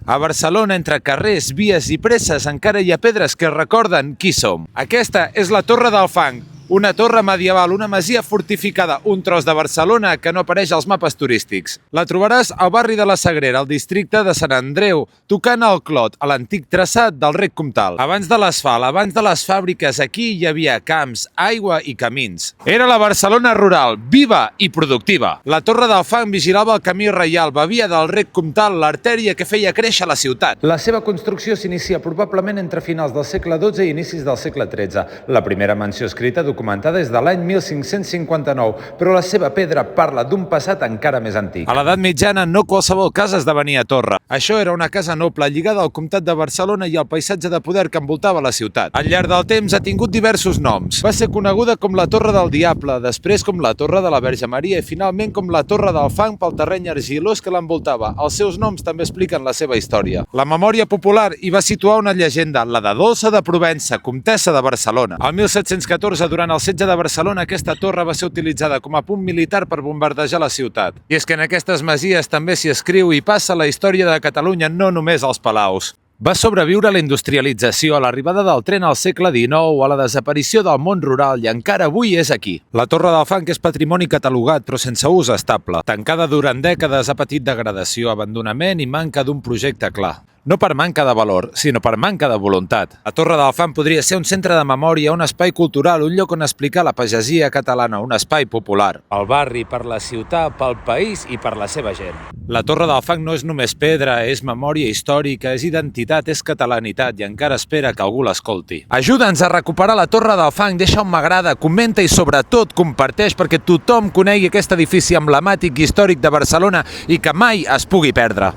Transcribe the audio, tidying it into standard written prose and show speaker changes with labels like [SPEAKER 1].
[SPEAKER 1] A Barcelona, entre carrers, vies i presses, encara hi ha pedres que recorden qui som. Aquesta és la Torre del Fang, una torre medieval, una masia fortificada, un tros de Barcelona que no apareix als mapes turístics. La trobaràs al barri de la Sagrera, al districte de Sant Andreu, tocant al Clot, a l'antic traçat del Rec Comtal. Abans de l'asfalt, abans de les fàbriques, aquí hi havia camps, aigua i camins. Era la Barcelona rural, viva i productiva. La Torre del Fang vigilava el camí reial, bevia del Rec Comtal, l'artèria que feia créixer la ciutat. La seva construcció s'inicia probablement entre finals del segle XII i inicis del segle XIII. La primera menció escrita documentada és de l'any 1559, però la seva pedra parla d'un passat encara més antic. A l'edat mitjana, no qualsevol casa esdevenia torre. Això era una casa noble lligada al comtat de Barcelona i al paisatge de poder que envoltava la ciutat. Al llarg del temps ha tingut diversos noms. Va ser coneguda com la Torre del Diable, després com la Torre de la Verge Maria i finalment com la Torre del Fang pel terreny argilós que l'envoltava. Els seus noms també expliquen la seva història. La memòria popular hi va situar una llegenda, la de Dolça de Provença, comtessa de Barcelona. Al 1714, durant el setge de Barcelona, aquesta torre va ser utilitzada com a punt militar per bombardejar la ciutat. I és que en aquestes masies també s'hi escriu i passa la història de Catalunya, no només als palaus. Va sobreviure a la industrialització, a l'arribada del tren al segle XIX, a la desaparició del món rural i encara avui és aquí. La Torre del Fang és patrimoni catalogat però sense ús estable. Tancada durant dècades ha patit degradació, abandonament i manca d'un projecte clar. No per manca de valor, sinó per manca de voluntat. La Torre del Fang podria ser un centre de memòria, un espai cultural, un lloc on explicar la pagesia catalana, un espai popular. Pel barri, per la ciutat, pel país i per la seva gent. La Torre del Fang no és només pedra, és memòria històrica, és identitat, és catalanitat i encara espera que algú l'escolti. Ajuda'ns a recuperar la Torre del Fang, deixa un m'agrada, comenta i sobretot comparteix perquè tothom conegui aquest edifici emblemàtic i històric de Barcelona i que mai es pugui perdre.